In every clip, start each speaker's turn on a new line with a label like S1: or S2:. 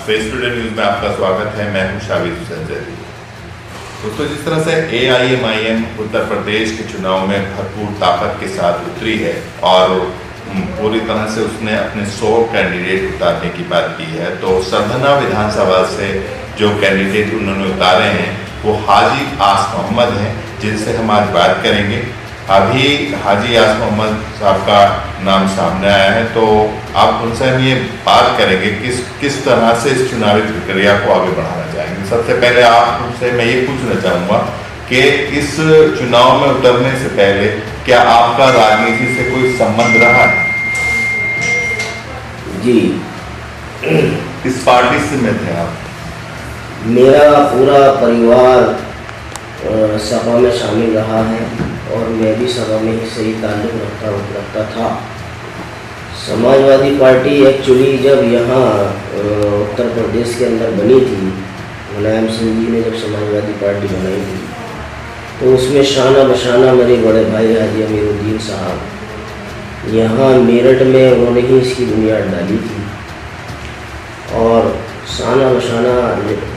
S1: Face today news में आपका स्वागत है। मैं हूं शाबिर हुसैन जैदी। दोस्तों, जिस तरह से AIMIM उत्तर प्रदेश के चुनाव में भरपूर ताकत के साथ उतरी है और पूरी तरह से उसने अपने 100 कैंडिडेट उतारने की बात की है, तो सरधना विधानसभा से जो कैंडिडेट उन्होंने उतारे हैं वो हाजी आस मोहम्मद हैं, जिनसे हम आज बात करेंगे। अभी हाजी आस मोहम्मद साहब का नाम सामने आया है, तो आप उनसे हम ये बात करेंगे किस तरह से इस चुनावी प्रक्रिया को आगे बढ़ाना चाहेंगे। सबसे पहले आप उनसे मैं ये पूछना चाहूँगा कि इस चुनाव में उतरने से पहले क्या आपका राजनीति से कोई संबंध रहा है?
S2: जी,
S1: किस पार्टी से में थे आप?
S2: मेरा पूरा परिवार सपा में शामिल रहा है और मैं भी सपा में ही सही ताल्लुक़ रखता था। समाजवादी पार्टी एक्चुअली जब यहाँ उत्तर प्रदेश के अंदर बनी थी, मुलायम सिंह जी ने जब समाजवादी पार्टी बनाई थी, तो उसमें शाना बशाना मेरे बड़े भाई हाजी अमीरुद्दीन साहब यहाँ मेरठ में उन्होंने ही इसकी बुनियाद डाली थी। और शाना बशाना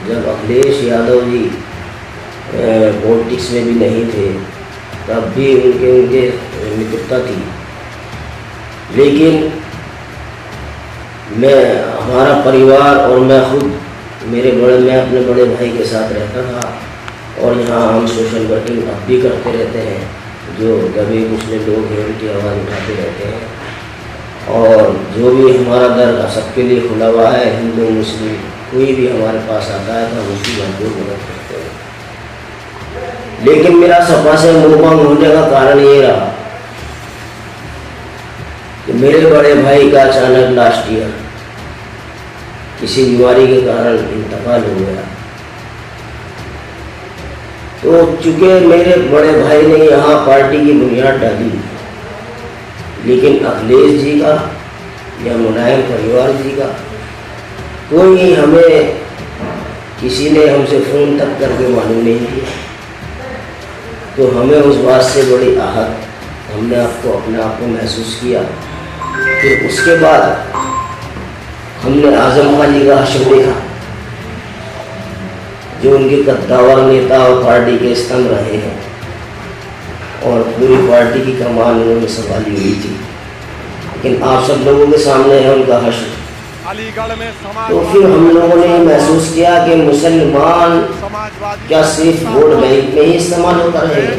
S2: जब अखिलेश यादव जी पॉलिटिक्स में भी नहीं थे, तब भी उनके मित्रता थी। लेकिन हमारा परिवार और मैं खुद मैं अपने बड़े भाई के साथ रहता था और यहाँ हम सोशल वर्किंग अब भी करते रहते हैं, जो दबे कुचले लोग हैं उनकी आवाज़ उठाते रहते हैं। और जो भी हमारा दर सबके लिए खुला हुआ है, हिंदू मुस्लिम कोई भी हमारे पास आता है तो हम उसकी भरपूर मदद करते हैं। लेकिन मेरा सपा से मुंहभंग होने का कारण ये रहा कि मेरे बड़े भाई का अचानक लास्ट ईयर किसी बीमारी के कारण इंतकाल हो गया। तो चूंकि मेरे बड़े भाई ने यहाँ पार्टी की बुनियाद डाली, लेकिन अखिलेश जी का या मुलायम परिवार जी का कोई हमें किसी ने हमसे फ़ोन तक करके मालूम नहीं किया। तो हमें उस बात से बड़ी आहत हमने अपने आप को महसूस किया। फिर उसके बाद हमने आज़म खान जी का हश्र देखा, जो उनके कद्दावर नेता और पार्टी के स्तंभ रहे हैं और पूरी पार्टी की कमान उन्होंने संभाली हुई थी। लेकिन आप सब लोगों के सामने है उनका हश्र। तो फिर हम लोगों ने महसूस किया कि मुसलमान क्या सिर्फ वोट बैंक में ही इस्तेमाल होता रहेगा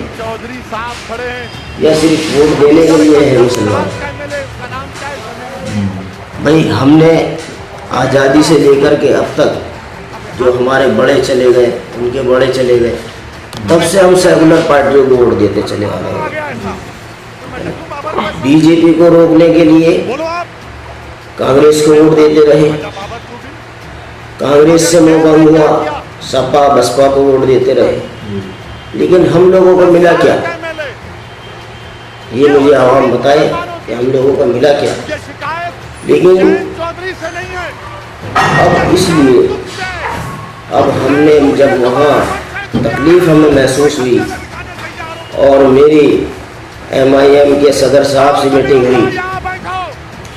S2: या सिर्फ वोट देने के लिए है मुसलमान? भाई, हमने आज़ादी से लेकर के अब तक जो हमारे बड़े चले गए, उनके बड़े चले गए, तब से हम सेकुलर पार्टियों को वोट देते चले आ रहे हैं। बीजेपी को रोकने के लिए कांग्रेस को वोट देते रहे, कांग्रेस से मुंहभंग हुआ, सपा बसपा को वोट देते रहे। लेकिन हम लोगों को मिला क्या? ये मुझे आवाम बताए कि हम लोगों को मिला क्या? लेकिन अब इसलिए अब हमने जब वहाँ तकलीफ हमें महसूस हुई और मेरी MIM के सदर साहब से मीटिंग हुई,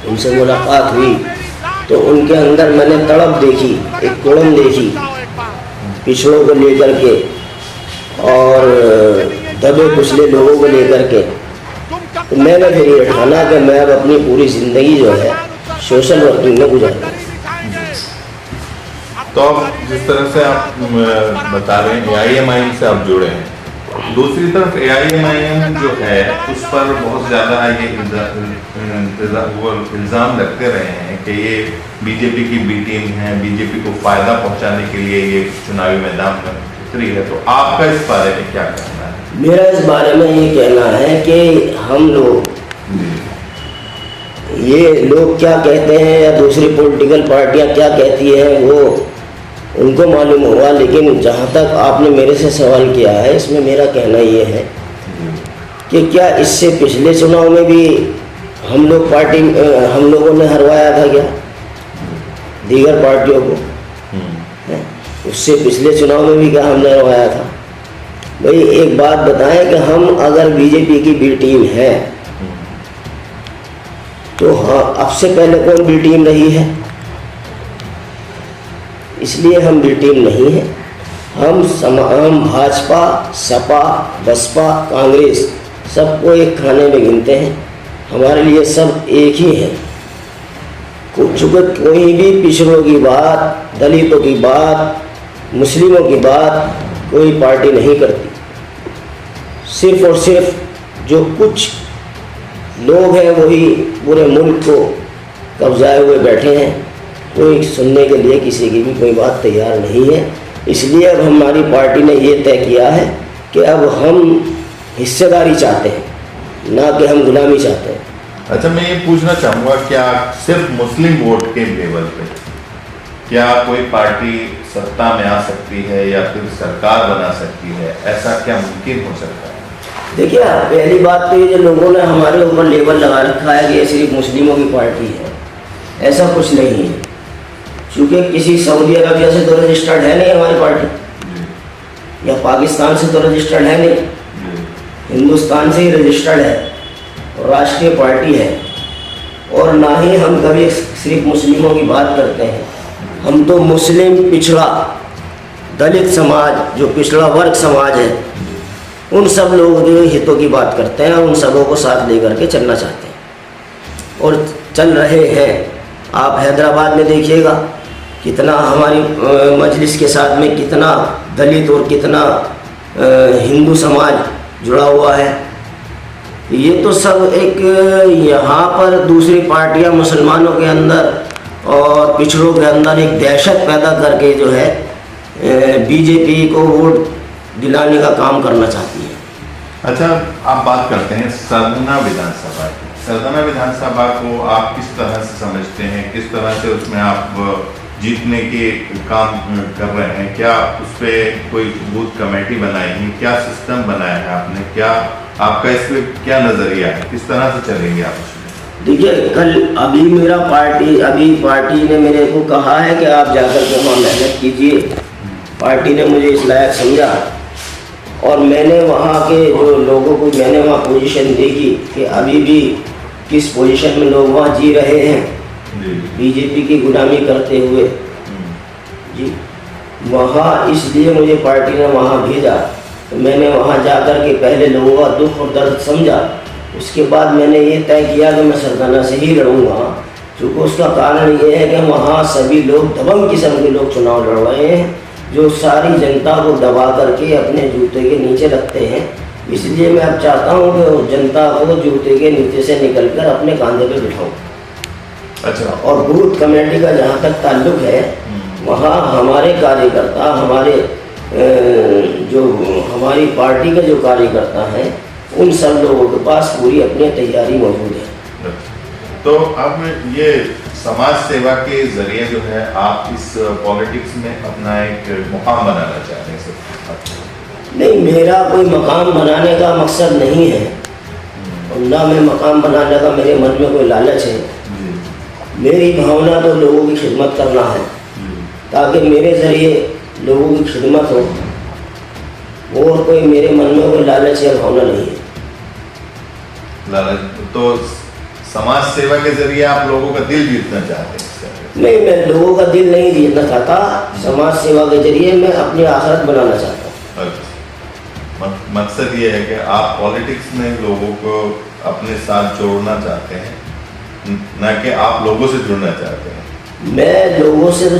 S2: उनसे मुलाकात हुई, तो उनके अंदर मैंने तड़प देखी, एक कुड़न देखी पिछड़ों को लेकर के और दबे कुचले लोगों को लेकर के। तो मैंने फिर ये ठाना कि मैं अब अपनी पूरी ज़िंदगी जो है सोशल वर्किंग में गुजारूँ।
S1: तो जिस तरह से आप बता रहे हैं AIMIM से आप जुड़े हैं, दूसरी तरफ AIMIM जो है उस पर बहुत ज़्यादा ये इल्ज़ाम लगते रहे हैं कि ये बीजेपी की बी टीम है, बीजेपी को फ़ायदा पहुंचाने के लिए ये चुनावी मैदान में उतरी है। तो आपका इस बारे में क्या कहना है?
S2: मेरा इस बारे में ये कहना है कि हम लोग ये लोग क्या कहते हैं या दूसरी पॉलिटिकल पार्टियां क्या कहती हैं वो उनको मालूम होगा। लेकिन जहाँ तक आपने मेरे से सवाल किया है, इसमें मेरा कहना ये है कि क्या इससे पिछले चुनाव में भी हम लोगों ने हरवाया था क्या दीगर पार्टियों को? उससे पिछले चुनाव में भी क्या हमने हरवाया था? भाई, एक बात बताएं कि हम अगर बीजेपी की बी टीम है तो हाँ, अब से पहले कौन बी टीम रही है? इसलिए हम बी टीम नहीं हैं। हम भाजपा, सपा, बसपा, कांग्रेस सबको एक खाने में गिनते हैं। हमारे लिए सब एक ही है। चूँकि कोई भी पिछड़ों की बात, दलितों की बात, मुस्लिमों की बात कोई पार्टी नहीं करती। सिर्फ और सिर्फ जो कुछ लोग हैं वही पूरे मुल्क को कब्जाए हुए बैठे हैं। कोई सुनने के लिए किसी की भी कोई बात तैयार नहीं है। इसलिए अब हमारी पार्टी ने ये तय किया है कि अब हम हिस्सेदारी चाहते हैं, ना कि हम गुलामी चाहते हैं।
S1: अच्छा, मैं ये पूछना चाहूँगा, क्या सिर्फ मुस्लिम वोट के लेवल पे क्या कोई पार्टी सत्ता में आ सकती है या फिर सरकार बना सकती है? ऐसा क्या मुमकिन हो सकता है?
S2: देखिए, पहली बात तो ये जो लोगों ने हमारे ऊपर लेबल लगा रखा है कि ये सिर्फ मुस्लिमों की पार्टी है, ऐसा कुछ नहीं है। क्योंकि किसी सऊदी अरबिया से तो रजिस्टर्ड है नहीं हमारी पार्टी, या पाकिस्तान से तो रजिस्टर्ड है नहीं, हिंदुस्तान से ही रजिस्टर्ड है और राष्ट्रीय पार्टी है। और ना ही हम कभी सिर्फ मुस्लिमों की बात करते हैं। हम तो मुस्लिम, पिछड़ा, दलित समाज, जो पिछड़ा वर्ग समाज है, उन सब लोगों के हितों की बात करते हैं और उन सबों को साथ लेकर के चलना चाहते हैं और चल रहे हैं। आप हैदराबाद में देखिएगा कितना हमारी मजलिस के साथ में कितना दलित और कितना हिंदू समाज जुड़ा हुआ है। ये तो सब एक यहाँ पर दूसरी पार्टियाँ मुसलमानों के अंदर और पिछड़ों के अंदर एक दहशत पैदा करके जो है बीजेपी को वोट दिलाने का काम करना चाहती है।
S1: अच्छा, आप बात करते हैं सरगना विधानसभा की। सरगना विधानसभा को आप किस तरह से समझते हैं? किस तरह से उसमें आप जीतने के काम कर रहे हैं? क्या उस पर कोई बूथ कमेटी बनाई है? क्या सिस्टम बनाया है आपने? क्या आपका इसमें क्या नज़रिया है? किस तरह से चलेंगे आप उसमें?
S2: देखिए, अभी पार्टी ने मेरे को कहा है कि आप जाकर के वहाँ मेहनत कीजिए। पार्टी ने मुझे इस लायक समझा और मैंने वहाँ के जो लोगों को मैंने वहाँ पोजीशन देखी कि अभी भी किस पोजीशन में लोग वहाँ जी रहे हैं, बीजेपी की गुलामी करते हुए जी। वहाँ इसलिए मुझे पार्टी ने वहाँ भेजा, तो मैंने वहाँ जाकर के पहले लोगों का दुख और दर्द समझा। उसके बाद मैंने ये तय किया कि मैं सरगना से ही लड़ूंगा। क्योंकि उसका कारण ये है कि वहाँ सभी लोग दबंग किस्म के लोग चुनाव लड़ रहे हैं, जो सारी जनता को दबा करके अपने जूते के नीचे रखते हैं। इसलिए मैं अब चाहता हूँ कि जनता को जूते के नीचे से निकलकर अपने कांधे पे बिठाऊँ।
S1: अच्छा,
S2: और बूथ कमेटी का जहाँ तक ताल्लुक है, वहाँ हमारे कार्यकर्ता, जो हमारी पार्टी के जो कार्यकर्ता हैं, उन सब लोगों के पास पूरी अपनी तैयारी मौजूद है।
S1: तो अब ये समाज सेवा के जरिए जो है आप इस पॉलिटिक्स में अपना एक मुकाम बनाना चाहते हैं? सब
S2: नहीं, मेरा कोई मकाम बनाने का मकसद नहीं है और ना मैं मकाम बनाने का मेरे मन में कोई लालच है। मेरी भावना तो लोगों की खिदमत करना है, ताकि मेरे ज़रिए लोगों की खिदमत हो। और कोई मेरे मन में कोई लालच या भावना नहीं है।
S1: लालच तो समाज सेवा के जरिए आप लोगों का दिल जीतना चाहते हैं?
S2: नहीं, मैं लोगों का दिल नहीं जीतना चाहता। समाज सेवा के जरिए मैं अपनी आखिरत बनाना चाहता हूँ।
S1: अच्छा, मकसद ये है कि आप पॉलिटिक्स में लोगों को अपने साथ जोड़ना चाहते हैं, न कि आप लोगों से जुड़ना चाहते हैं?
S2: मैं लोगों से तो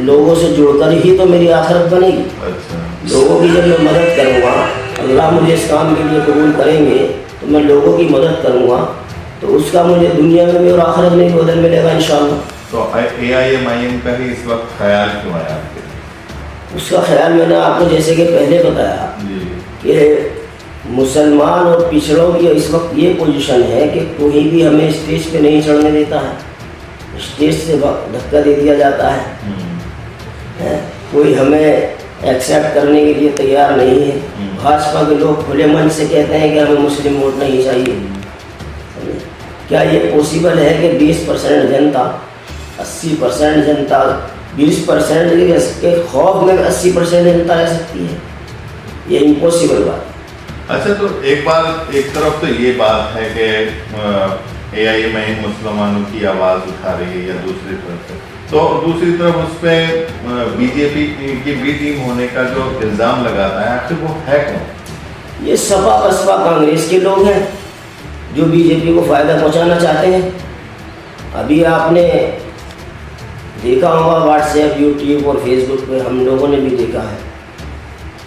S2: लोगों से जुड़कर ही तो मेरी आखिरत बनेगी।
S1: अच्छा,
S2: लोगों की जब मैं मदद करूँगा, अल्लाह मुझे इस काम के लिए कबूल करेंगे, तो मैं लोगों की मदद करूँगा, तो उसका मुझे दुनिया में भी और आखिरत में भी बदल मिलेगा इंशाअल्लाह।
S1: तो AIM का ही इस वक्त ख्याल क्यों आया आपके?
S2: उसका ख्याल मैंने आपको जैसे कि पहले बताया कि मुसलमान और पिछड़ों की इस वक्त ये पोजीशन है कि कोई भी हमें स्टेज पे नहीं चढ़ने देता है, स्टेज से धक्का दे दिया जाता है। कोई हमें एक्सेप्ट करने के लिए तैयार नहीं है। भाजपा के लोग खुले मन से कहते हैं कि हमें मुस्लिम वोट नहीं चाहिए। क्या ये पॉसिबल है कि 20% जनता, 80% जनता, 20% के खौफ में 80% जनता रह सकती है? ये इम्पॉसिबल बात है।
S1: अच्छा, तो एक तरफ तो ये बात है कि AIM मुसलमानों की आवाज़ उठा रही है, या दूसरी तरफ तो दूसरी तरफ उस पर बीजेपी की बी टीम होने का जो इल्ज़ाम लगाता है, आखिर वो है कौन?
S2: ये सपा बसपा कांग्रेस के लोग हैं जो बीजेपी को फ़ायदा पहुंचाना चाहते हैं। अभी आपने देखा होगा व्हाट्सएप, यूट्यूब और फेसबुक पे हम लोगों ने भी देखा है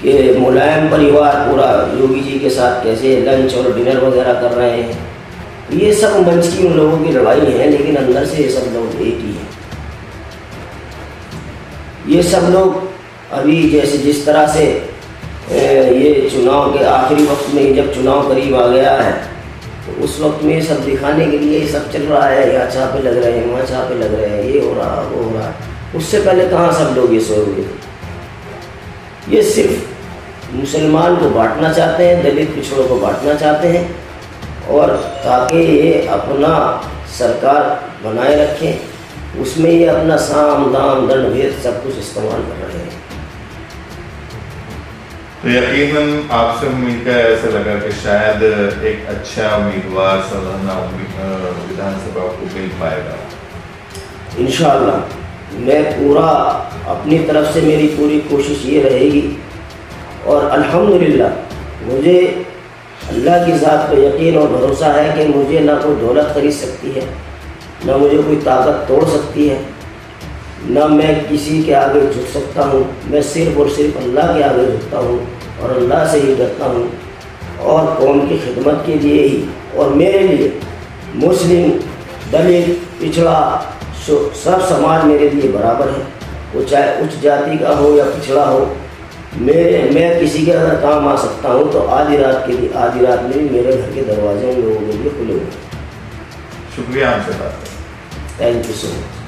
S2: कि मुलायम परिवार पूरा योगी जी के साथ कैसे लंच और डिनर वगैरह कर रहे हैं। ये सब मंच की उन लोगों की लड़ाई है, लेकिन अंदर से ये सब लोग एक ही हैं। ये सब लोग अभी जैसे जिस तरह से ये चुनाव के आखिरी वक्त में जब चुनाव करीब आ गया है, तो उस वक्त में सब दिखाने के लिए ये सब चल रहा है, यहाँ छापे लग रहे हैं, वहाँ छापे लग रहे हैं, ये हो रहा वो हो रहा। उससे पहले कहाँ सब लोग ये सोए हुए थे। ये सिर्फ मुसलमान को बांटना चाहते हैं, दलित पिछड़ों को बांटना चाहते हैं, और ताकि ये अपना सरकार बनाए रखें, उसमें ये अपना साम दाम दंड भेद सब कुछ इस्तेमाल कर रहे हैं।
S1: तो यकीनन आपसे मिलकर ऐसा लगा कि शायद एक अच्छा उम्मीदवार सालाना विधानसभा को मिल पाएगा।
S2: इंशाअल्लाह मैं पूरा अपनी तरफ से मेरी पूरी कोशिश ये रहेगी, और अल्हम्दुलिल्लाह मुझे अल्लाह की ज़ात पर यकीन और भरोसा है कि मुझे ना कोई दौलत खरीद सकती है, ना मुझे कोई ताकत तोड़ सकती है, ना मैं किसी के आगे झुक सकता हूँ। मैं सिर्फ और सिर्फ अल्लाह के आगे झुकता हूँ और अल्लाह से ही डरता हूँ, और कौम की खिदमत के लिए ही। और मेरे लिए मुस्लिम, दलित, पिछड़ा सब समाज मेरे लिए बराबर है, वो चाहे उच्च जाति का हो या पिछड़ा हो। मैं किसी के अगर काम आ सकता हूँ तो आधी रात में भी मेरे घर के दरवाजे उन लोगों के लिए खुले हुए हैं।
S1: शुक्रिया आपसे बात।
S2: Thank you so much.